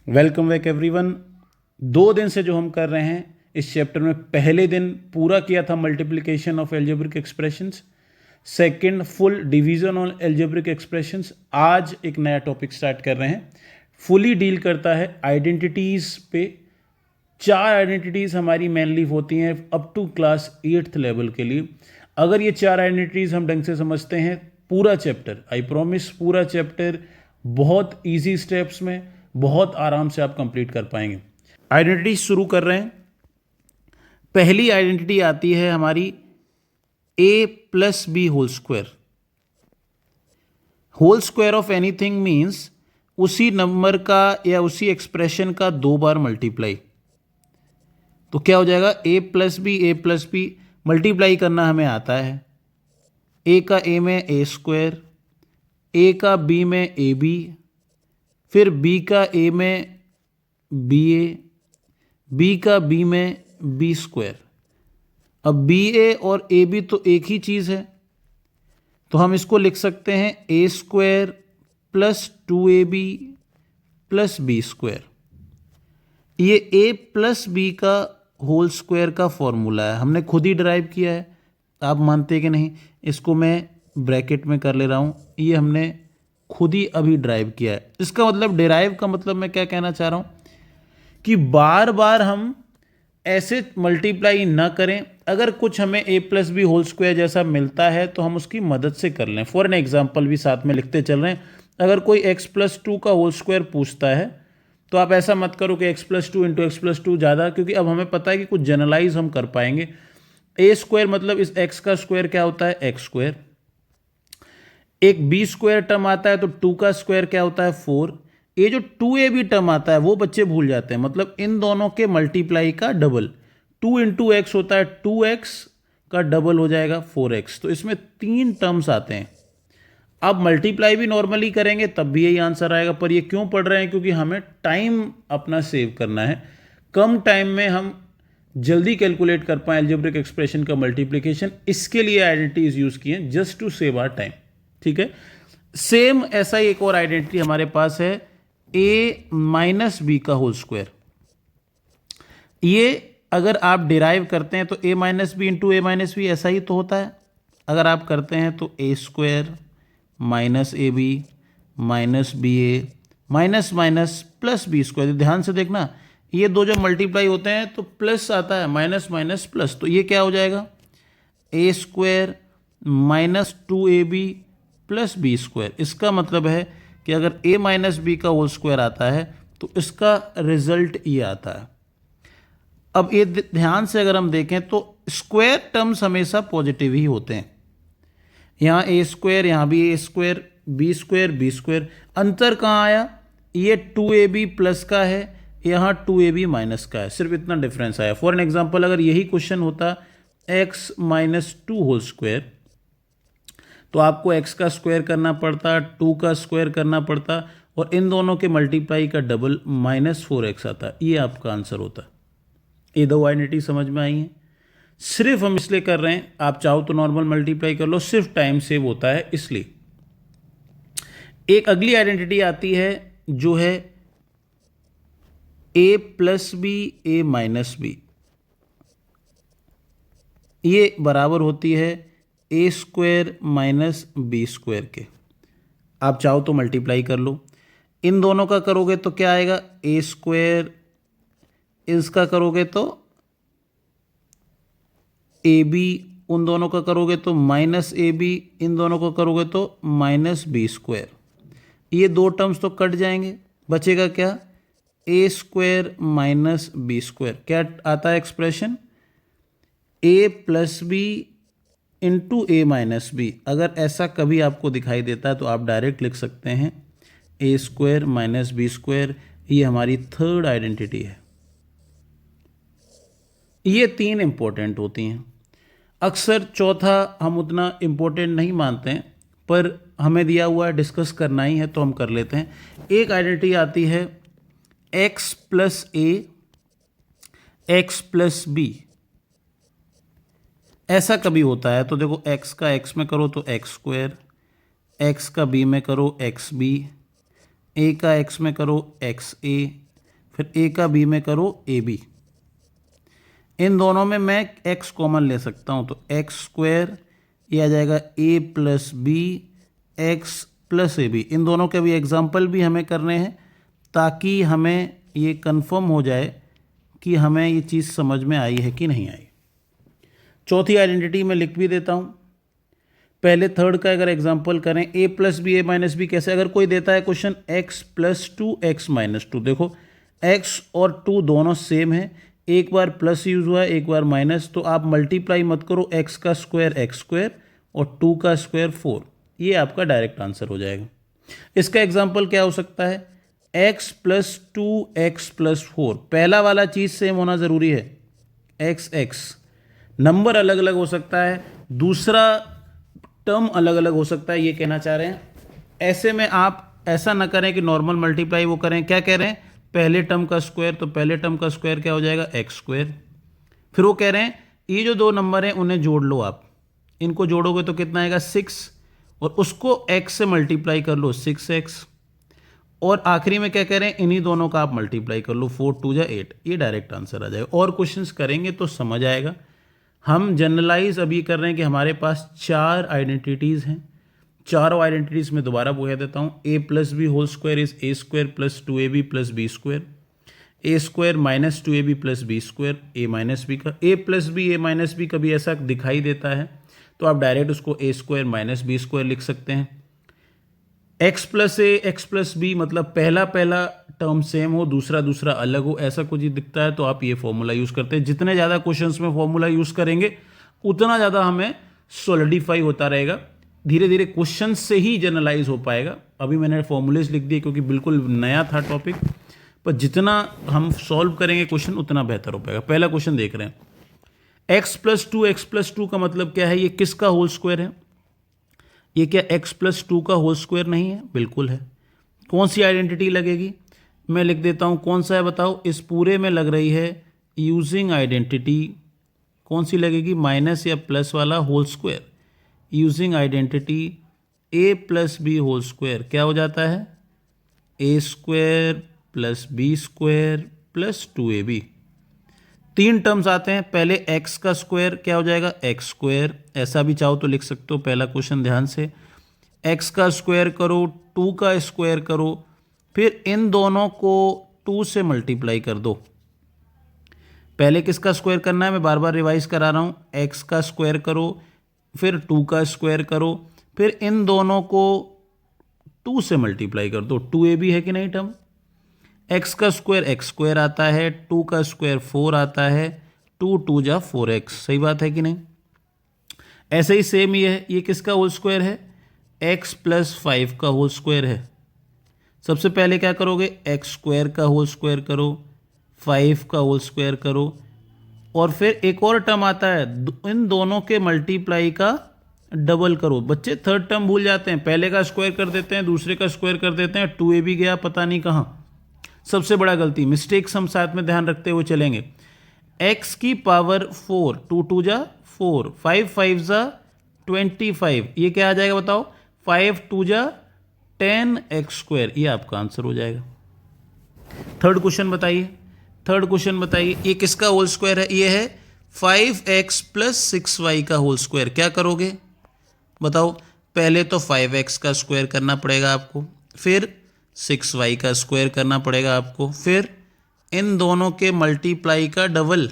Welcome back everyone. 2 दिन से जो हम कर रहे हैं इस चैप्टर में, पहले दिन पूरा किया था multiplication of algebraic expressions, second full division on algebraic expressions. आज एक नया टॉपिक स्टार्ट कर रहे हैं, फुली डील करता है आइडेंटिटीज़ पे। 4 आइडेंटिटीज़ हमारी मेनली होती हैं up to class 8th level के लिए। अगर ये 4 आइडेंटिटीज़ हम ढंग से समझते हैं, पूरा चैप्टर, आई प्रॉमिस, पूरा चैप्टर बहुत इजी स्टेप्स में बहुत आराम से आप कंप्लीट कर पाएंगे। आइडेंटिटी शुरू कर रहे हैं। पहली आइडेंटिटी आती है हमारी a plus B whole square. Whole square of anything means उसी नंबर का या उसी एक्सप्रेशन का 2 बार मल्टीप्लाई। तो क्या हो जाएगा, a प्लस बी मल्टीप्लाई करना हमें आता है। a का a में a स्क्वायर, a का b में ए बी, फिर b का a में बी ए, b का b में बी स्क्वायर। अब बी ए और ए बी तो एक ही चीज़ है, तो हम इसको लिख सकते हैं a square plus 2ab plus B square. ये a प्लस बी का होल स्क्वायर का फॉर्मूला है, हमने खुद ही डिराइव किया है। आप मानते हैं कि नहीं? इसको मैं ब्रैकेट में कर ले रहा हूँ, ये हमने खुद ही अभी ड्राइव किया है। इसका मतलब, डिराइव का मतलब मैं क्या कहना चाह रहा हूँ कि बार बार हम ऐसे मल्टीप्लाई ना करें। अगर कुछ हमें a plus B whole square जैसा मिलता है तो हम उसकी मदद से कर लें। फॉर एन एग्जाम्पल भी साथ में लिखते चल रहे हैं। अगर कोई x प्लस 2 का होल स्क्वायर पूछता है तो आप ऐसा मत करो कि x plus 2 into x plus 2 ज़्यादा, क्योंकि अब हमें पता है कि कुछ जनरलाइज हम कर पाएंगे। a स्क्वायर मतलब इस x का स्क्वायर क्या होता है, x स्क्वायर। एक b स्क्वायर टर्म आता है तो 2 का स्क्वायर क्या होता है, 4। ये जो 2ab टर्म आता है वो बच्चे भूल जाते हैं, मतलब इन दोनों के मल्टीप्लाई का डबल। 2 इंटू एक्स होता है 2x का डबल हो जाएगा 4x। तो इसमें 3 टर्म्स आते हैं। अब मल्टीप्लाई भी नॉर्मली करेंगे तब भी यही आंसर आएगा, पर ये क्यों पढ़ रहे हैं? क्योंकि हमें टाइम अपना सेव करना है। कम टाइम में हम जल्दी कैलकुलेट कर पाएं अलजेब्रिक एक्सप्रेशन का मल्टीप्लिकेशन, इसके लिए आइडेंटिटीज यूज किए हैं, just to save our time. ठीक है। सेम ऐसा ही एक और आइडेंटिटी हमारे पास है, a माइनस बी का होल स्क्वायर। ये अगर आप डिराइव करते हैं तो a minus B into A minus B ऐसा ही तो होता है। अगर आप करते हैं तो a square minus A B minus B A minus minus plus B square. ध्यान से देखना, ये दो जब मल्टीप्लाई होते हैं तो प्लस आता है, माइनस माइनस प्लस, तो ये क्या हो जाएगा, a square minus 2ab plus B square. इसका मतलब है कि अगर a माइनस बी का होल स्क्वायर आता है तो इसका रिजल्ट ये आता है। अब ये ध्यान से अगर हम देखें तो स्क्वायर टर्म्स हमेशा पॉजिटिव ही होते हैं। यहाँ a स्क्वायर, यहाँ भी a square, B square B square. अंतर कहाँ आया, ये 2ab प्लस का है, यहाँ 2ab माइनस का है, सिर्फ इतना डिफरेंस आया। फॉर एन एग्जाम्पल, अगर यही क्वेश्चन होता x माइनस 2 होल स्क्वायर तो आपको x का स्क्वायर करना पड़ता, 2 का स्क्वायर करना पड़ता, और इन दोनों के मल्टीप्लाई का डबल माइनस 4x आता। ये आपका आंसर होता। ये दो आइडेंटिटी समझ में आई हैं। सिर्फ हम इसलिए कर रहे हैं, आप चाहो तो नॉर्मल मल्टीप्लाई कर लो, सिर्फ टाइम सेव होता है इसलिए। एक अगली आइडेंटिटी आती है जो है a plus B A minus B. ये बराबर होती है a square minus B square के। आप चाहो तो मल्टीप्लाई कर लो। इन दोनों का करोगे तो क्या आएगा, a स्क्वायर, इसका करोगे तो ए बी, उन दोनों का करोगे तो माइनस ए बी, इन दोनों का करोगे तो माइनस बी स्क्वायर। ये दो टर्म्स तो कट जाएंगे, बचेगा क्या, ए स्क्वायर माइनस बी स्क्वायर। क्या आता है expression, A plus B into A minus B. अगर ऐसा कभी आपको दिखाई देता है तो आप डायरेक्ट लिख सकते हैं a square minus B square. ये हमारी थर्ड आइडेंटिटी है। ये 3 इंपॉर्टेंट होती हैं। अक्सर चौथा हम उतना इंपॉर्टेंट नहीं मानते हैं, पर हमें दिया हुआ है, डिस्कस करना ही है तो हम कर लेते हैं। एक आइडेंटिटी आती है x plus A X plus B. ऐसा कभी होता है तो देखो, x का x में करो तो एक्स स्क्वायर, x का b में करो एक्स बी, a का x में करो एक्स ए, फिर ए का बी में करो ए बी। इन दोनों में मैं x कॉमन ले सकता हूँ, तो एक्स स्क्वायर ये आ जाएगा a plus b x plus a b. इन दोनों के भी एग्जाम्पल भी हमें करने हैं ताकि हमें ये कंफर्म हो जाए कि हमें ये चीज़ समझ में आई है कि नहीं आई। चौथी आइडेंटिटी मैं लिख भी देता हूँ। पहले थर्ड का अगर एग्जाम्पल करें, a plus B A minus B कैसे, अगर कोई देता है question x plus two X minus two, देखो x और 2 दोनों सेम है, एक बार प्लस यूज हुआ है एक बार माइनस, तो आप मल्टीप्लाई मत करो, x का स्क्वायर एक्स स्क्वायर और 2 का स्क्वायर 4, ये आपका डायरेक्ट आंसर हो जाएगा। इसका एग्जाम्पल क्या हो सकता है, x plus two x plus 4, पहला वाला चीज़ सेम होना ज़रूरी है, x नंबर अलग अलग हो सकता है, दूसरा टर्म अलग अलग हो सकता है, ये कहना चाह रहे हैं। ऐसे में आप ऐसा ना करें कि नॉर्मल मल्टीप्लाई वो करें, क्या कह रहे हैं, पहले टर्म का स्क्वायर, तो पहले टर्म का स्क्वायर क्या हो जाएगा, एक्स स्क्वायर। फिर वो कह रहे हैं ये जो दो नंबर हैं उन्हें जोड़ लो, आप इनको जोड़ोगे तो कितना आएगा 6, और उसको x से मल्टीप्लाई कर लो 6x, और आखिरी में क्या कह रहे हैं, इन्हीं दोनों का आप मल्टीप्लाई कर लो, 4 2 जा 8, ये डायरेक्ट आंसर आ जाएगा। और क्वेश्चंस करेंगे तो समझ आएगा। हम जनरलाइज अभी कर रहे हैं कि हमारे पास 4 आइडेंटिटीज़ हैं, चारों आइडेंटिटीज़ में दोबारा बोल देता हूँ। a plus B whole square is A square plus 2ab plus B square, A square minus 2ab plus B square, A minus B का a plus B A minus B कभी ऐसा दिखाई देता है तो आप डायरेक्ट उसको A square minus B square लिख सकते हैं। x plus A X plus B मतलब पहला टर्म सेम हो, दूसरा अलग हो, ऐसा कुछ ही दिखता है तो आप ये फॉर्मूला यूज़ करते हैं। जितने ज़्यादा क्वेश्चंस में फॉर्मूला यूज़ करेंगे उतना ज़्यादा हमें सॉलिडिफाई होता रहेगा, धीरे धीरे क्वेश्चन से ही जनरलाइज हो पाएगा। अभी मैंने फॉर्मूलेज लिख दिए क्योंकि बिल्कुल नया था टॉपिक, पर जितना हम सॉल्व करेंगे क्वेश्चन उतना बेहतर हो पाएगा। पहला क्वेश्चन देख रहे हैं, x plus two x plus two का मतलब क्या है, ये किसका होल स्क्वायर है, ये क्या x प्लस टू का होल स्क्वायर नहीं है, बिल्कुल है। कौन सी आइडेंटिटी लगेगी, मैं लिख देता हूँ कौन सा है बताओ, इस पूरे में लग रही है यूजिंग आइडेंटिटी, कौन सी लगेगी, माइनस या प्लस वाला whole square, using identity a plus B whole square क्या हो जाता है, a square plus B square plus 2ab। 3 terms आते हैं, पहले x का स्क्वायर क्या हो जाएगा, एक्स स्क्वायर, ऐसा भी चाहो तो लिख सकते हो। पहला क्वेश्चन ध्यान से, x का स्क्वायर करो 2 का स्क्वायर करो, फिर इन दोनों को 2 से मल्टीप्लाई कर दो। पहले किसका स्क्वायर करना है, मैं बार बार रिवाइज करा रहा हूँ, x का स्क्वायर करो फिर 2 का स्क्वायर करो, फिर इन दोनों को 2 से मल्टीप्लाई कर दो। 2ab है कि नहीं टर्म, x का स्क्वायर एक्स स्क्वायर आता है, 2 का स्क्वायर 4 आता है, 2 2 जा 4x, सही बात है कि नहीं। ऐसे ही सेम ये किसका होल स्क्वायर है, x प्लस 5 का होल स्क्वायर है। सबसे पहले क्या करोगे, एक्स स्क्वायर का होल स्क्वायर करो, 5 का होल स्क्वायर करो, और फिर एक और टर्म आता है, इन दोनों के मल्टीप्लाई का डबल करो। बच्चे थर्ड टर्म भूल जाते हैं, पहले का स्क्वायर कर देते हैं, दूसरे का स्क्वायर कर देते हैं, 2ab गया पता नहीं कहाँ, सबसे बड़ा गलती। मिस्टेक्स हम साथ में ध्यान रखते हुए चलेंगे। x की पावर 4, 2 2 जा 4, 5 5 जा 25, ये क्या आ जाएगा बताओ, 5 2 जा 10x स्क्वायर, ये आपका आंसर हो जाएगा। थर्ड क्वेश्चन बताइए, ये किसका होल स्क्वायर है, ये है 5x प्लस 6y का होल स्क्वायर। क्या करोगे बताओ, पहले तो 5x का स्क्वायर करना पड़ेगा आपको, फिर 6y का स्क्वायर करना पड़ेगा आपको, फिर इन दोनों के मल्टीप्लाई का डबल,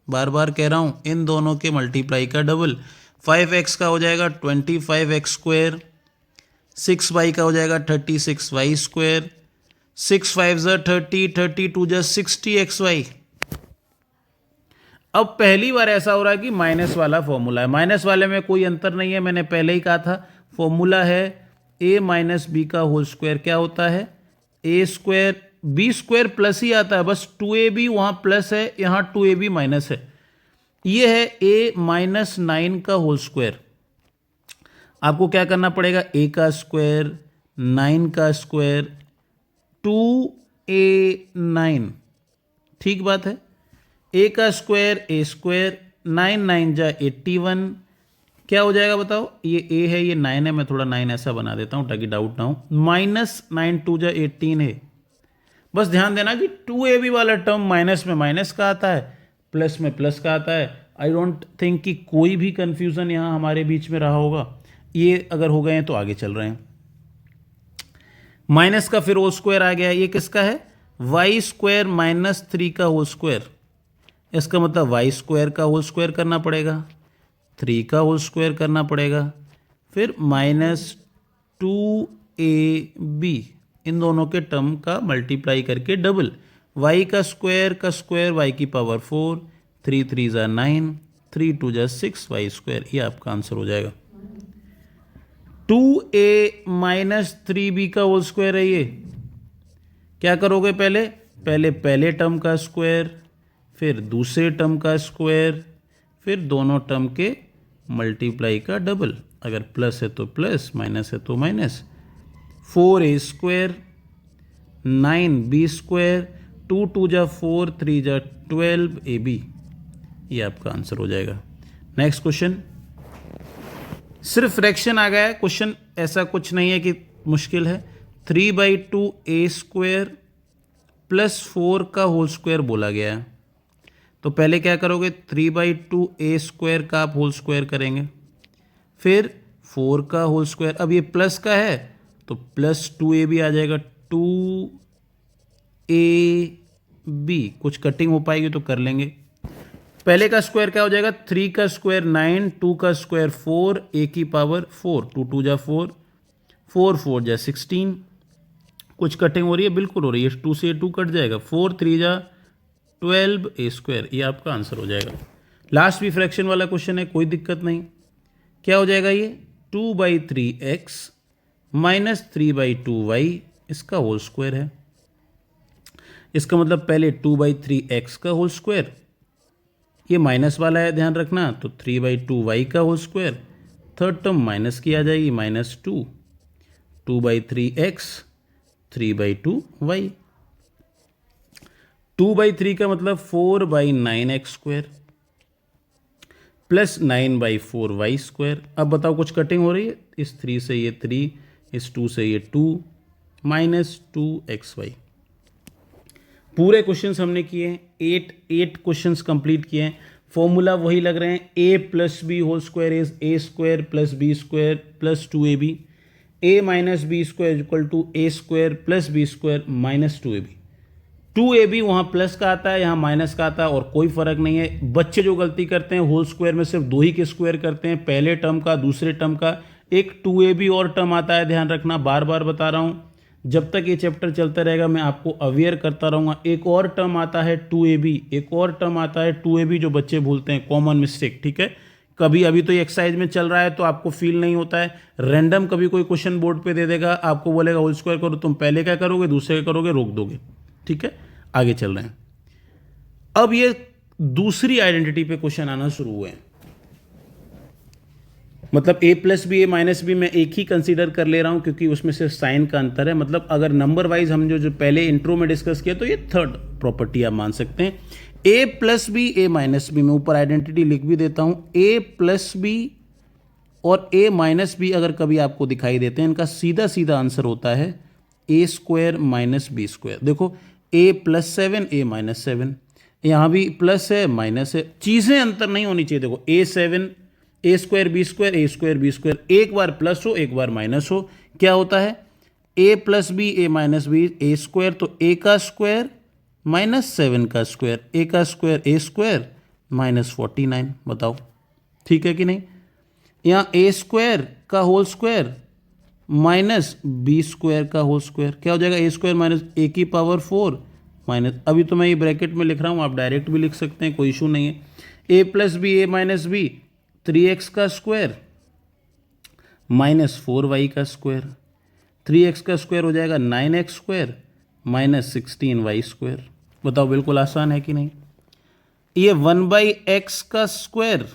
बार बार कह रहा हूँ इन दोनों के मल्टीप्लाई का डबल। 5x का हो जाएगा 25x स्क्वायर, 6y का हो जाएगा 36y स्क्वायर, 6 5 जा 30, 32 जा 60xy। अब पहली बार ऐसा हो रहा है कि माइनस वाला फॉर्मूला है, माइनस वाले में कोई अंतर नहीं है, मैंने पहले ही कहा था फॉर्मूला है a माइनस बी का होल स्क्वायर क्या होता है, a square B square plus ही आता है, बस 2ab वहाँ प्लस है, यहाँ 2ab माइनस है। ये है a माइनस 9 का होल स्क्वायर। आपको क्या करना पड़ेगा, a का स्क्वायर 9 का स्क्वायर 2a9, ठीक बात है। a का स्क्वायर a स्क्वायर, 9 9 जा 81, क्या हो जाएगा बताओ, ये a है ये 9 है, मैं थोड़ा 9 ऐसा बना देता हूँ ताकि डाउट ना हो, माइनस 9 2 जा 18 है। बस ध्यान देना कि 2ab वाला टर्म माइनस में माइनस का आता है, प्लस में प्लस का आता है। आई डोंट थिंक कि कोई भी कंफ्यूजन यहाँ हमारे बीच में रहा होगा। ये अगर हो गए हैं तो आगे चल रहे हैं। माइनस का फिर होल स्क्वायर आ गया, ये किसका है? वाई स्क्वायर माइनस 3 का होल स्क्वायर। इसका मतलब वाई स्क्वायर का होल स्क्वायर करना पड़ेगा, 3 का होल स्क्वायर करना पड़ेगा, फिर -2ab, इन दोनों के टर्म का मल्टीप्लाई करके डबल, y का स्क्वायर y की पावर 4, 3 3 ज़ा 9, 3 2 ज़ा 6 y स्क्वायर, ये आपका आंसर हो जाएगा। 2a माइनस 3b का होल स्क्वायर है ये। क्या करोगे? पहले टर्म का स्क्वायर, फिर दूसरे टर्म का स्क्वायर, फिर दोनों टर्म के मल्टीप्लाई का डबल। अगर प्लस है तो प्लस, माइनस है तो minus. 4a square, 9b square, 2 2 जा 4, 3 जा 12ab, ये आपका आंसर हो जाएगा। नेक्स्ट क्वेश्चन, सिर्फ फ्रैक्शन आ गया है क्वेश्चन, ऐसा कुछ नहीं है कि मुश्किल है। 3/2a स्क्वायर प्लस 4 का होल स्क्वायर बोला गया है। तो पहले क्या करोगे? 3/2a स्क्वायर का आप होल स्क्वायर करेंगे, फिर 4 का होल स्क्वायर। अब ये प्लस का है तो प्लस 2ab आ जाएगा, 2ab। कुछ कटिंग हो पाएगी तो कर लेंगे। पहले का स्क्वायर क्या हो जाएगा? 3 का स्क्वायर 9, 2 का स्क्वायर 4, a की पावर 4, 2 2 जा 4, 4 4 जा 16। कुछ कटिंग हो रही है? बिल्कुल हो रही है। 2 से 2 कट जाएगा, 4 3 जा 12 a स्क्वायर, ये आपका आंसर हो जाएगा। लास्ट भी फ्रैक्शन वाला क्वेश्चन है, कोई दिक्कत नहीं। क्या हो जाएगा ये? 2/3x माइनस 3/2y, इसका होल स्क्वायर है। इसका मतलब पहले 2/3x का होल स्क्वायर, ये माइनस वाला है ध्यान रखना, तो 3/2y का whole square, third term minus की आ जाएगी, -2, 2/3x, 3/2y। 2/3 का मतलब 4/9x square plus 9/4y square. अब बताओ कुछ कटिंग हो रही है? इस 3 से ये 3, इस 2 से ये 2, -2xy। पूरे क्वेश्चंस हमने किए हैं, 8 क्वेश्चंस कंप्लीट किए हैं। फॉर्मूला वही लग रहे हैं, a plus B whole square is a square plus B square plus 2ab, a minus B square equal to a square plus B square minus 2ab। 2ab वहाँ प्लस का आता है, यहाँ माइनस का आता है, और कोई फर्क नहीं है। बच्चे जो गलती करते हैं, होल स्क्वायर में सिर्फ 2 ही के स्क्वायर करते हैं, पहले टर्म का दूसरे टर्म का। एक 2ab और टर्म आता है, ध्यान रखना, बार बार बता रहा हूँ, जब तक ये चैप्टर चलता रहेगा मैं आपको अवेयर करता रहूँगा। एक और टर्म आता है 2ab, एक और टर्म आता है 2ab, जो बच्चे भूलते हैं, कॉमन मिस्टेक, ठीक है। कभी अभी तो ये एक्सरसाइज में चल रहा है तो आपको फील नहीं होता है, रैंडम कभी कोई क्वेश्चन बोर्ड पे दे देगा, आपको बोलेगा होल स्क्वायर करो, तुम पहले क्या करोगे, दूसरे क्या करोगे, रोक दोगे, ठीक है। आगे चल रहे हैं। अब ये दूसरी आइडेंटिटी पे क्वेश्चन आना शुरू हुए हैं, मतलब a plus B, a minus B मैं एक ही कंसीडर कर ले रहा हूं क्योंकि उसमें सिर्फ साइन का अंतर है। मतलब अगर नंबर वाइज हम जो पहले इंट्रो में डिस्कस किया, तो ये थर्ड प्रॉपर्टी आप मान सकते हैं। a plus B, a minus B, मैं ऊपर आइडेंटिटी लिख भी देता हूं। a प्लस बी और a माइनस बी अगर कभी आपको दिखाई देते हैं, इनका सीधा सीधा आंसर होता है a square minus B square. देखो a प्लस 7, a माइनस 7, यहाँ भी प्लस है माइनस है, चीज़ें अंतर नहीं होनी चाहिए। देखो a7, a square B square, a square B square, एक बार प्लस हो एक बार माइनस हो, क्या होता है? a plus B, a minus B, a square, तो a का स्क्वायर माइनस 7 का स्क्वायर, a का स्क्वायर a स्क्वायर -49। बताओ ठीक है कि नहीं? यहाँ a स्क्वायर का whole square minus B square का होल स्क्वायर, क्या हो जाएगा? a स्क्वायर माइनस a की पावर 4 माइनस, अभी तो मैं ये ब्रैकेट में लिख रहा हूँ, आप डायरेक्ट भी लिख सकते हैं, कोई इशू नहीं है। a plus B, a minus B, 3x का स्क्वायर माइनस 4y का स्क्वायर, 3x का स्क्वायर हो जाएगा 9x square minus 16y square. बताओ बिल्कुल आसान है कि नहीं? ये 1/x का स्क्वायर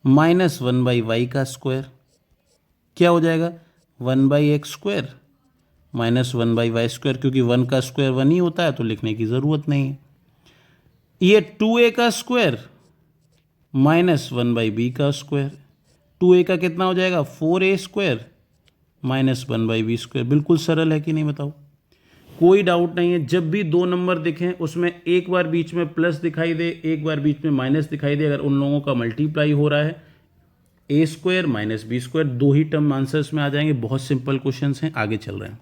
माइनस 1/y का स्क्वायर, क्या हो जाएगा? 1/x square minus 1/y square, क्योंकि 1 का स्क्वायर 1 ही होता है तो लिखने की ज़रूरत नहीं है। ये 2a का स्क्वायर माइनस 1/b का स्क्वायर, 2a का कितना हो जाएगा? 4a square minus 1/b square. बिल्कुल सरल है कि नहीं बताओ? कोई डाउट नहीं है, जब भी दो नंबर दिखें उसमें एक बार बीच में प्लस दिखाई दे, एक बार बीच में माइनस दिखाई दे, अगर उन लोगों का मल्टीप्लाई हो रहा है a square minus B square, दो ही टर्म आंसर्स में आ जाएंगे। बहुत सिंपल क्वेश्चंस हैं, आगे चल रहे हैं।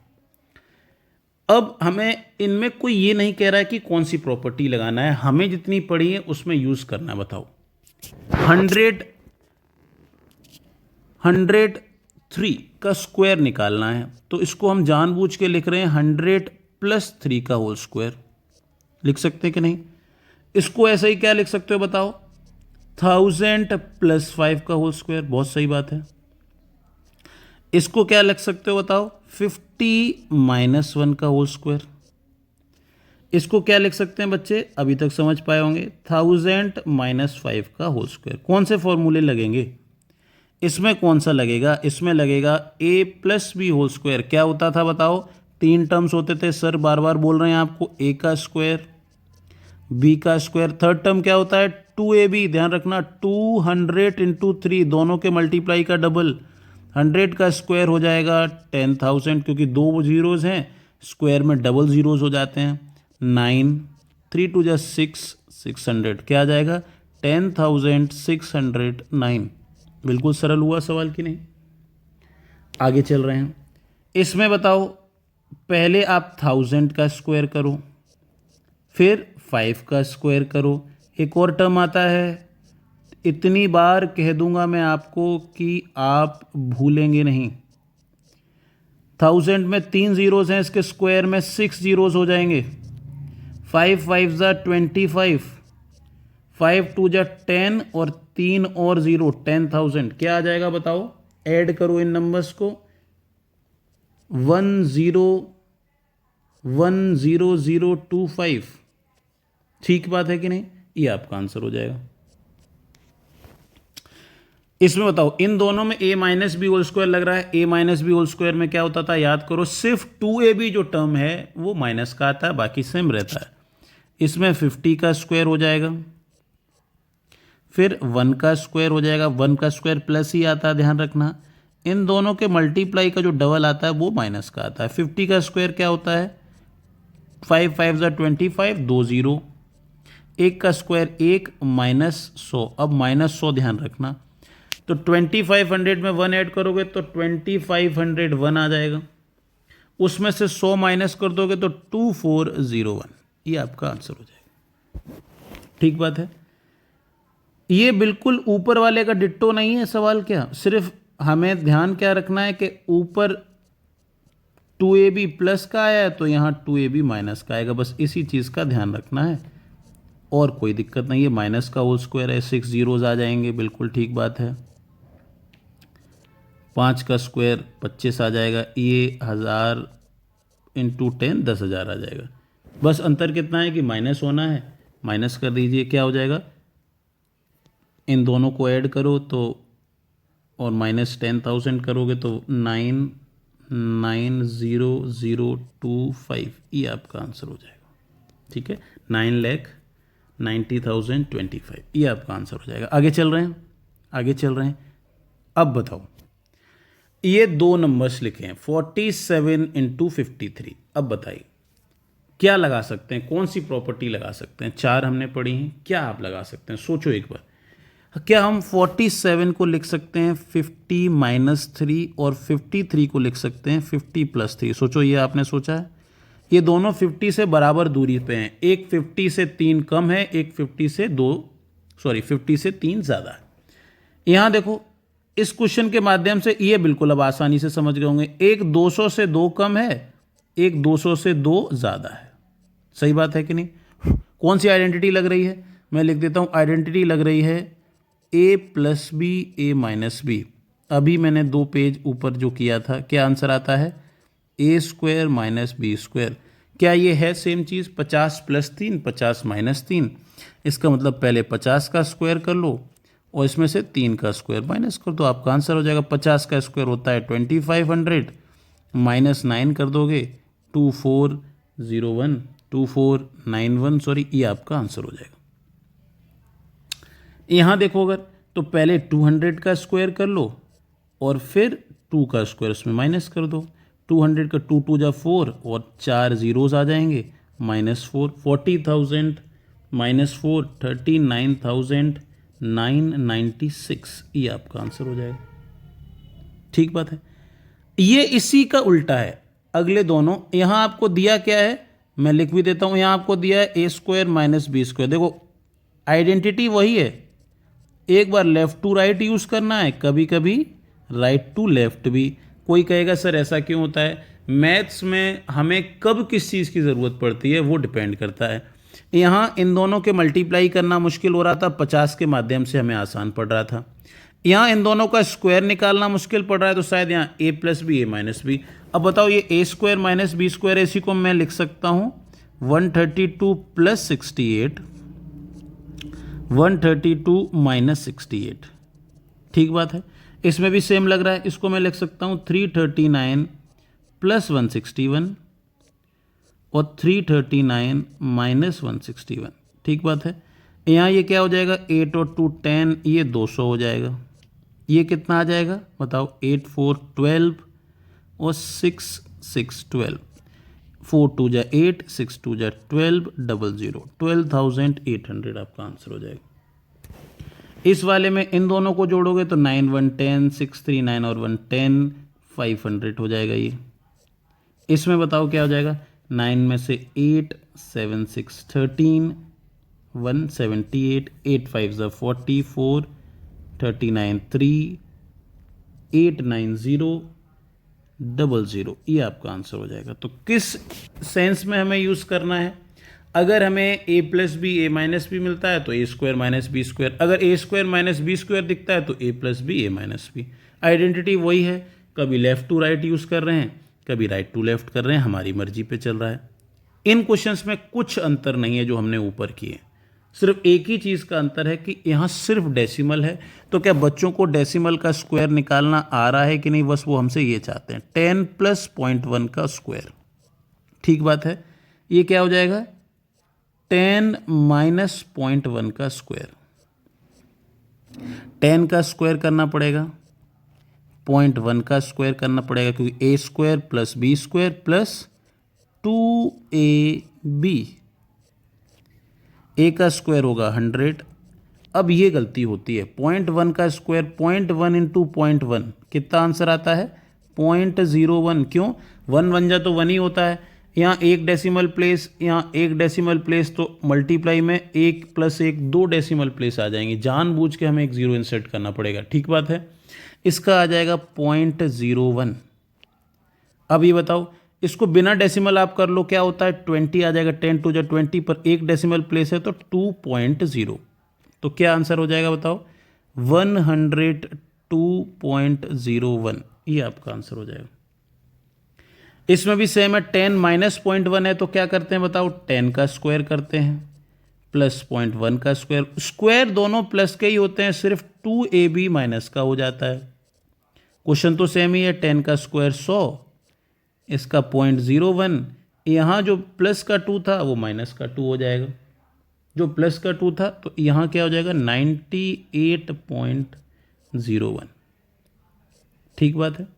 अब हमें इनमें कोई ये नहीं कह रहा है कि कौन सी प्रॉपर्टी लगाना है, हमें जितनी पड़ी है उसमें यूज करना है। बताओ 103 का स्क्वायर निकालना है, तो इसको हम जानबूझ के लिख रहे हैं 100 प्लस 3 का होल स्क्वायर। लिख सकते हैं कि नहीं? इसको ऐसे ही क्या लिख सकते हो बताओ? 1000 प्लस 5 का होल स्क्वायर। बहुत सही बात है। इसको क्या लिख सकते हो बताओ? 50 माइनस 1 का होल स्क्वायर। इसको क्या लिख सकते हैं बच्चे? अभी तक समझ पाए होंगे, 1000 माइनस 5 का होल स्क्वायर। कौन से फॉर्मूले लगेंगे इसमें? कौन सा लगेगा इसमें? लगेगा a plus B whole square. क्या होता था बताओ? तीन टर्म्स होते थे सर, बार बार बोल रहे हैं आपको, a का स्क्वायर, b का स्क्वायर, थर्ड टर्म क्या होता है? 2ab। ध्यान रखना 200 इंटू 3, दोनों के मल्टीप्लाई का डबल। 100 का स्क्वायर हो जाएगा 10,000, क्योंकि दो जीरोज हैं, स्क्वायर में डबल जीरोज हो जाते हैं। 9 3 2 जा 6, 600 क्या आ जाएगा? 10,609। बिल्कुल सरल हुआ सवाल कि नहीं? आगे चल रहे हैं। इसमें बताओ, पहले आप 1000 का स्क्वायर करो, फिर 5 का स्क्वायर करो। एक और टर्म आता है, इतनी बार कह दूंगा मैं आपको कि आप भूलेंगे नहीं। 1000 में 3 जीरोज हैं, इसके स्क्वायर में 6 जीरोज हो जाएंगे। 5 5 जा 25, 5 2 जा 10 और 3 और 0, 10,000 क्या आ जाएगा बताओ? ऐड करो इन नंबर्स को, 1,0,1,0,025। ठीक बात है कि नहीं? ये आपका आंसर हो जाएगा। इसमें बताओ, इन दोनों में a minus B whole square लग रहा है। a minus B whole square में क्या होता था? याद करो, सिर्फ 2ab जो टर्म है वो माइनस का आता है, बाकी सेम रहता है। इसमें 50 का स्क्वायर हो जाएगा, फिर 1 का स्क्वायर हो जाएगा। 1 का स्क्वायर प्लस ही आता है, ध्यान रखना। इन दोनों के मल्टीप्लाई का जो डबल आता है वो माइनस का आता है। 50 का स्क्वायर क्या होता है? 5 5 जा 25, 2 0। 1 का स्क्वायर 1 माइनस 100। अब माइनस 100 ध्यान रखना, तो 2500 में 1 ऐड करोगे तो 2501 आ जाएगा। उसमें से 100 माइनस कर दोगे तो 2401। ये आपका आंसर हो जाएगा। ठीक बात है। ये बिल्कुल ऊपर वाले का डिट्टो नहीं है सवाल, क्या सिर्फ हमें ध्यान क्या रखना है कि ऊपर 2ab प्लस का आया है तो यहाँ 2ab माइनस का आएगा, बस इसी चीज़ का ध्यान रखना है और कोई दिक्कत नहीं है। माइनस का होल स्क्वायर है, 6 जीरोज आ जाएंगे, बिल्कुल ठीक बात है। 5 का स्क्वायर 25 आ जाएगा, ये 1000 इंटू 10 10,000 आ जाएगा। बस अंतर कितना है कि माइनस होना है, माइनस कर दीजिए, क्या हो जाएगा? इन दोनों को ऐड करो तो, और माइनस 10,000 करोगे तो 9,90,025, ये आपका आंसर हो जाएगा। ठीक है, 9,90,025, ये आपका आंसर हो जाएगा। आगे चल रहे हैं, आगे चल रहे हैं। अब बताओ, ये दो नंबर्स लिखे हैं 47 इंटू 53। अब बताइए क्या लगा सकते हैं, कौन सी प्रॉपर्टी लगा सकते हैं? चार हमने पढ़ी हैं, क्या आप लगा सकते हैं? सोचो एक बार। क्या हम 47 को लिख सकते हैं 50 माइनस 3 और 53 को लिख सकते हैं 50 प्लस 3? सोचो, ये आपने सोचा है? ये दोनों 50 से बराबर दूरी पे हैं, एक 50 से 3 कम है, एक 50 से 3 ज़्यादा है। यहाँ देखो, इस क्वेश्चन के माध्यम से ये बिल्कुल अब आसानी से समझ गए होंगे, एक 200 से 2 कम है, एक 200 से 2 ज़्यादा है। सही बात है कि नहीं? कौन सी आइडेंटिटी लग रही है? मैं लिख देता हूँ, आइडेंटिटी लग रही है a plus B A minus B. अभी मैंने 2 पेज ऊपर जो किया था, क्या आंसर आता है? a square minus B square. क्या ये है सेम चीज़? 50 प्लस 3, 50 माइनस 3। इसका मतलब पहले 50 का स्क्वायर कर लो और इसमें से 3 का स्क्वायर माइनस कर दो, आपका आंसर हो जाएगा। 50 का स्क्वायर होता है 2500, माइनस 9 कर दोगे 2401, 2491, सॉरी, ये आपका आंसर हो जाएगा। यहाँ देखो, अगर तो पहले 200 का स्क्वायर कर लो और फिर 2 का स्क्वायर उसमें माइनस कर दो। 200 का 2 2 जा 4 और 4 जीरोस आ जाएंगे, -4, 40,000 -4 39,996, ये आपका आंसर हो जाएगा। ठीक बात है। ये इसी का उल्टा है, अगले दोनों। यहां आपको दिया क्या है, मैं लिख भी देता हूं। यहां आपको दिया है a square minus B square. देखो आइडेंटिटी वही है, एक बार लेफ्ट टू राइट यूज करना है, कभी कभी राइट टू लेफ्ट भी। कोई कहेगा सर ऐसा क्यों होता है, मैथ्स में हमें कब किस चीज़ की ज़रूरत पड़ती है वो डिपेंड करता है। यहाँ इन दोनों के मल्टीप्लाई करना मुश्किल हो रहा था, 50 के माध्यम से हमें आसान पड़ रहा था। यहाँ इन दोनों का स्क्वायर निकालना मुश्किल पड़ रहा है, तो शायद यहाँ a plus B a minus B. अब बताओ ये a square minus B square, इसी को मैं लिख सकता हूँ 132 प्लस 68, 132 माइनस 68। ठीक बात है। इसमें भी सेम लग रहा है, इसको मैं लिख सकता हूँ 339 प्लस 161 और 339 माइनस 161। ठीक बात है। यहाँ ये क्या हो जाएगा, 8 और 2 10, ये 200 हो जाएगा। ये कितना आ जाएगा बताओ, 8 4 12 और 6 6 12, 4 2 जा 8, 6 2 जा 12, 00, 12,800 आपका आंसर हो जाएगा। इस वाले में इन दोनों को जोड़ोगे तो 9 1 10, 6 3 9 और 1 10, 500 हो जाएगा ये। इसमें बताओ क्या हो जाएगा, 9 में से 8 7 6 13, 178, 8 5 जा 44, 39 3, 890, 00, ये आपका आंसर हो जाएगा। तो किस सेंस में हमें यूज़ करना है, अगर हमें a plus B A minus B मिलता है तो a square minus B square, अगर a square minus B square दिखता है तो a plus B A minus B. Identity वही है, कभी लेफ्ट टू राइट यूज़ कर रहे हैं, कभी राइट टू लेफ्ट कर रहे हैं, हमारी मर्जी पे चल रहा है। इन क्वेश्चंस में कुछ अंतर नहीं है जो हमने ऊपर किए, सिर्फ एक ही चीज़ का अंतर है कि यहाँ सिर्फ डेसिमल है। तो क्या बच्चों को डेसिमल का स्क्वायर निकालना आ रहा है कि नहीं, बस वो हमसे ये चाहते हैं, 10 प्लस 0.1 का स्क्वायर। ठीक बात है। ये क्या हो जाएगा, 10 माइनस 0.1 का स्क्वायर। 10 का स्क्वायर करना पड़ेगा, 0.1 का स्क्वायर करना पड़ेगा, क्योंकि a square plus B square plus 2ab, a का स्क्वायर होगा 100। अब ये गलती होती है, 0.1 का स्क्वायर, 0.1 इंटू 0.1 कितना आंसर आता है, 0.01। क्यों, 1 1 जा तो 1 ही होता है, यहाँ एक डेसिमल प्लेस, यहाँ एक डेसिमल प्लेस, तो मल्टीप्लाई में 1 प्लस 1 2 डेसिमल प्लेस आ जाएंगे, जानबूझ के हमें एक जीरो इंसर्ट करना पड़ेगा। ठीक बात है। इसका आ जाएगा 0.01। अब ये बताओ, इसको बिना डेसिमल आप कर लो, क्या होता है, 20 आ जाएगा, 10 2 जा 20, पर एक डेसिमल प्लेस है तो 2.0, तो क्या आंसर हो जाएगा बताओ, 102.01, ये आपका आंसर हो जाएगा। इसमें भी सेम है, 10 माइनस 0.1 है तो क्या करते हैं बताओ, 10 का स्क्वायर करते हैं प्लस 0.1 का स्क्वायर। स्क्वायर दोनों प्लस के ही होते हैं, सिर्फ 2ab माइनस का हो जाता है। क्वेश्चन तो सेम ही है, 10 का स्क्वायर 100, इसका 0.01, यहाँ जो प्लस का 2 था वो माइनस का 2 हो जाएगा, जो प्लस का 2 था तो यहाँ क्या हो जाएगा, 98.01। ठीक बात है।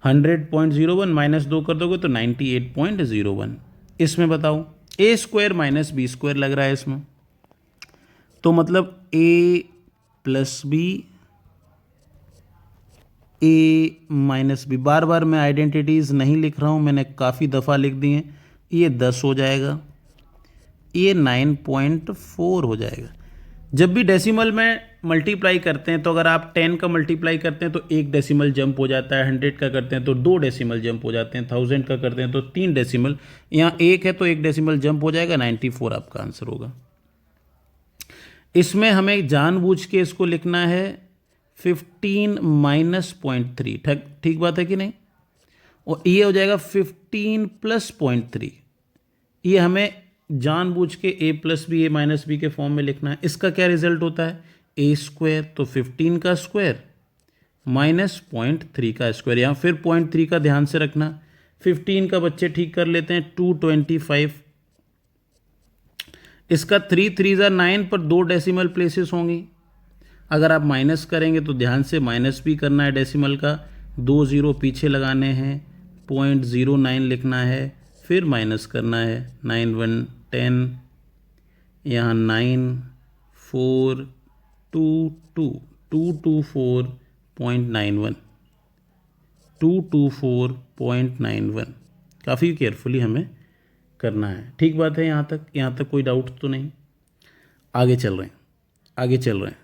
100.01 माइनस 2 कर दोगे तो 98.01। इसमें बताओ, a square minus B square लग रहा है इसमें, तो मतलब a plus B a minus b. बार बार मैं आइडेंटिटीज़ नहीं लिख रहा हूँ, मैंने काफ़ी दफ़ा लिख दी हैं। ये 10 हो जाएगा, ये 9.4 हो जाएगा। जब भी डेसिमल में मल्टीप्लाई करते हैं तो अगर आप 10 का मल्टीप्लाई करते हैं तो एक डेसिमल जंप हो जाता है, 100 का करते हैं तो 2 डेसिमल जंप हो जाते हैं, 1000 का करते हैं तो 3 डेसिमल, यहाँ 1 है तो 1 डेसिमल जंप हो जाएगा, 94 आपका आंसर होगा। इसमें हमें जानबूझ के इसको लिखना है 15 माइनस 0.3। ठीक बात है कि नहीं, और ये हो जाएगा 15 प्लस 0.3। ये हमें जानबूझ के a plus B A minus B के फॉर्म में लिखना है। इसका क्या रिजल्ट होता है, a स्क्वायर, तो 15 का स्क्वायर माइनस 0.3 का स्क्वायर। यहाँ फिर 0.3 का ध्यान से रखना, 15 का बच्चे ठीक कर लेते हैं, 225। इसका 3 3 जा 9 पर 2 डेसिमल प्लेसेस होंगी। अगर आप माइनस करेंगे तो ध्यान से माइनस भी करना है डेसिमल का, 2 0 पीछे लगाने हैं, 0.09 लिखना है, फिर माइनस करना है 9 1 10, यहाँ 9 4 2 2 224.91 224.91। काफ़ी केयरफुली हमें करना है। ठीक बात है, यहाँ तक कोई डाउट तो नहीं। आगे चल रहे हैं।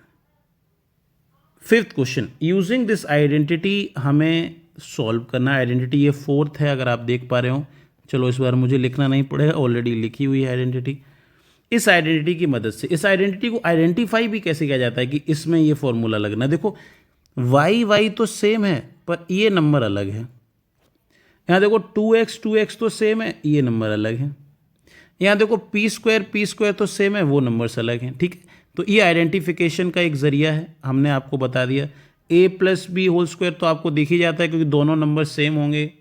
Fifth question, using this identity हमें सॉल्व करना है। आइडेंटिटी ये फोर्थ है, अगर आप देख पा रहे हो। चलो इस बार मुझे लिखना नहीं पड़ेगा, ऑलरेडी लिखी हुई है आइडेंटिटी। इस आइडेंटिटी की मदद से इस आइडेंटिटी को आइडेंटिफाई भी कैसे किया जाता है कि इसमें ये फॉर्मूला लगना। देखो y तो सेम है, पर ये नंबर अलग है। यहाँ देखो 2x तो सेम है, ये नंबर अलग है। यहाँ देखो p स्क्वायर तो सेम है, वो नंबर्स अलग हैं। ठीक है, तो ये आइडेंटिफिकेशन का एक जरिया है, हमने आपको बता दिया। a plus B whole square तो आपको दिख ही जाता है, क्योंकि दोनों नंबर सेम होंगे।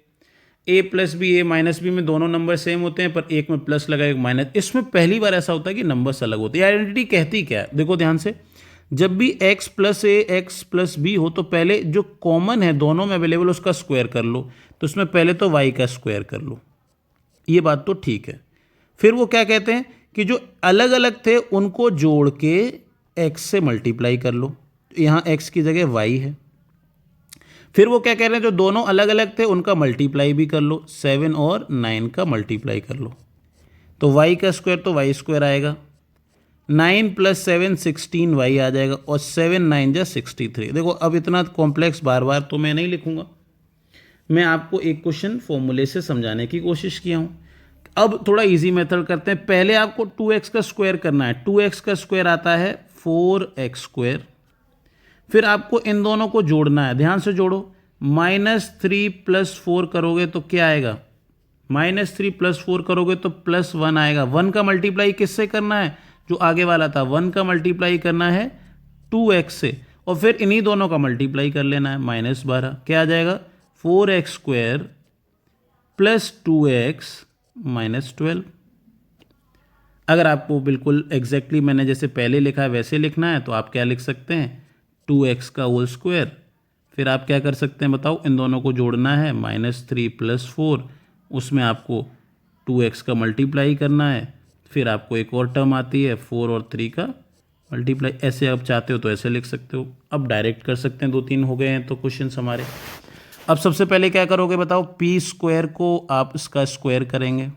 a plus B a minus B में दोनों नंबर सेम होते हैं, पर एक में प्लस लगा एक माइनस। इसमें पहली बार ऐसा होता है कि नंबर्स अलग होते हैं। आइडेंटिटी कहती क्या है, देखो ध्यान से। जब भी x plus a x plus B हो, तो पहले जो कॉमन है दोनों में अवेलेबल उसका स्क्वायर कर लो। तो उसमें पहले तो y का स्क्वायर कर लो, ये बात तो ठीक है। फिर वो क्या कहते हैं कि जो अलग अलग थे उनको जोड़ के x से मल्टीप्लाई कर लो। यहाँ x की जगह y है। फिर वो क्या कह रहे हैं, जो दोनों अलग अलग थे उनका मल्टीप्लाई भी कर लो, 7 और 9 का मल्टीप्लाई कर लो। तो y का स्क्वायर तो y स्क्वायर आएगा, 9 प्लस 7 16y आ जाएगा, और 7 9 जा 63। देखो अब इतना कॉम्प्लेक्स बार बार तो मैं नहीं लिखूंगा, मैं आपको एक क्वेश्चन फॉर्मूले से समझाने की कोशिश किया हूं। अब थोड़ा इजी मेथड करते हैं। पहले आपको 2x का स्क्वायर करना है। 2x का स्क्वायर आता है 4x स्क्वायर। फिर आपको इन दोनों को जोड़ना है, ध्यान से जोड़ो। -3 + 4 करोगे तो क्या आएगा, -3 + 4 करोगे तो +1 आएगा। 1 का मल्टीप्लाई किससे करना है, जो आगे वाला था 1 का मल्टीप्लाई करना है 2x से, और फिर इन्हीं दोनों का मल्टीप्लाई कर लेना है, -12। क्या आ जाएगा, 4x स्क्वायर + 2x -12। अगर आपको बिल्कुल एग्जैक्टली मैंने जैसे पहले लिखा है वैसे लिखना है, तो आप क्या लिख सकते हैं, 2x का होल स्क्वायर। फिर आप क्या कर सकते हैं बताओ, इन दोनों को जोड़ना है, -3 + 4, उसमें आपको 2x का मल्टीप्लाई करना है। फिर आपको एक और टर्म आती है 4 और 3 का मल्टीप्लाई। ऐसे आप चाहते हो तो ऐसे लिख सकते हो, अब डायरेक्ट कर सकते हैं। 2-3 हो गए हैं तो क्वेश्चन हमारे। अब सबसे पहले क्या करोगे बताओ, p स्क्वायर को आप इसका स्क्वायर करेंगे।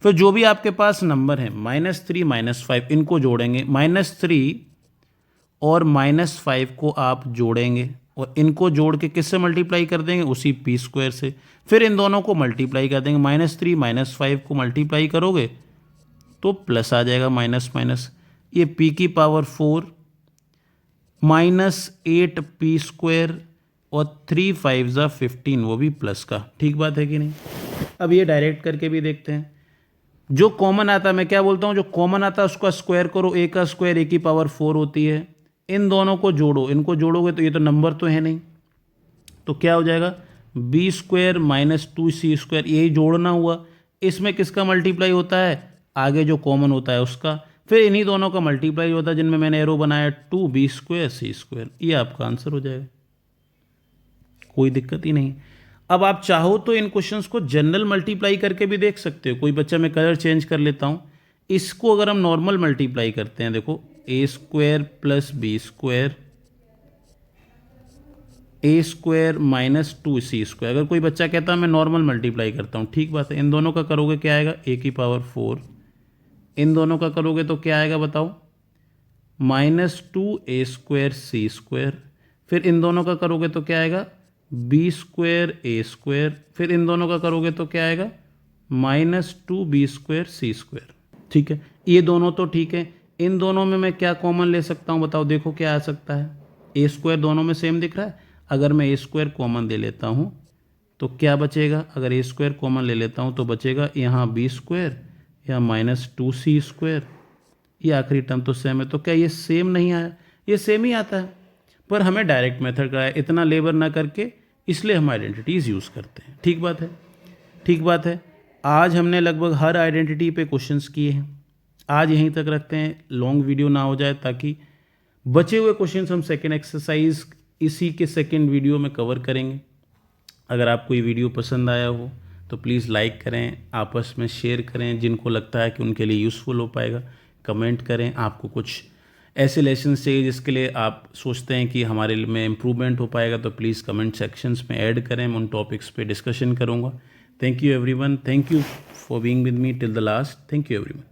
फिर जो भी आपके पास नंबर है -3 -5 इनको जोड़ेंगे, -3 और -5 को आप जोड़ेंगे, और इनको जोड़ के किससे मल्टीप्लाई कर देंगे, उसी p स्क्वायर से। फिर इन दोनों को मल्टीप्लाई कर देंगे, -3 -5 को मल्टीप्लाई करोगे तो प्लस आ जाएगा, माइनस ये p की पावर 4 -8p स्क्वायर, और 3 5 ज़ा 15, वो भी प्लस का। ठीक बात है कि नहीं। अब ये डायरेक्ट करके भी देखते हैं। जो कॉमन आता है, मैं क्या बोलता हूँ, जो कॉमन आता है उसका स्क्वायर करो। a का स्क्वायर a की पावर 4 होती है। इन दोनों को जोड़ो, इनको जोड़ोगे तो ये तो नंबर तो है नहीं, तो क्या हो जाएगा, b स्क्वायर -2c स्क्वायर, यही जोड़ना हुआ। इसमें किसका मल्टीप्लाई होता है, आगे जो कॉमन होता है उसका। फिर इन्हीं दोनों का मल्टीप्लाई होता है जिनमें मैंने एरो बनाया, 2b स्क्वायर c स्क्वायर। ये आपका आंसर हो जाएगा, कोई दिक्कत ही नहीं। अब आप चाहो तो इन क्वेश्चंस को जनरल मल्टीप्लाई करके भी देख सकते हो। कोई बच्चा, मैं कलर चेंज कर लेता हूँ। इसको अगर हम नॉर्मल मल्टीप्लाई करते हैं, देखो a square + b square, a square -2c square. अगर कोई बच्चा कहता है मैं नॉर्मल मल्टीप्लाई करता हूँ, ठीक बात है। इन दोनों का करोगे क्या आएगा, a की पावर 4। इन दोनों का करोगे तो क्या आएगा बताओ, -2a स्क्वायर c स्क्वायर। फिर इन दोनों का करोगे तो क्या आएगा, b स्क्वायर a स्क्वायर। फिर इन दोनों का करोगे तो क्या आएगा, -2b स्क्वायर c स्क्वायर। ठीक है, ये दोनों तो ठीक है। इन दोनों में मैं क्या कॉमन ले सकता हूँ बताओ, देखो क्या आ सकता है, a स्क्वायर दोनों में सेम दिख रहा है। अगर मैं a स्क्वायर कॉमन ले लेता हूँ तो क्या बचेगा, अगर a स्क्वायर कॉमन ले लेता हूँ तो बचेगा यहाँ b स्क्वायर या -2c स्क्वायर। ये आखिरी टर्म तो सेम है, तो क्या ये सेम नहीं आया, ये सेम ही आता है, पर हमें डायरेक्ट मेथड का है, इतना लेबर ना करके, इसलिए हम आइडेंटिटीज़ यूज़ करते हैं। ठीक बात है, ठीक बात है। आज हमने लगभग हर आइडेंटिटी पे क्वेश्चंस किए हैं। आज यहीं तक रखते हैं, लॉन्ग वीडियो ना हो जाए, ताकि बचे हुए क्वेश्चंस हम सेकेंड एक्सरसाइज इसी के सेकेंड वीडियो में कवर करेंगे। अगर आपको ये वीडियो पसंद आया हो तो प्लीज़ लाइक करें, आपस में शेयर करें, जिनको लगता है कि उनके लिए यूज़फुल हो पाएगा कमेंट करें। आपको कुछ ऐसे लेसन चाहिए जिसके लिए आप सोचते हैं कि हमारे में इम्प्रूवमेंट हो पाएगा तो प्लीज़ कमेंट सेक्शंस में ऐड करें, मैं उन टॉपिक्स पे डिस्कशन करूँगा। Thank you everyone, thank you for being with me till the last, thank you everyone.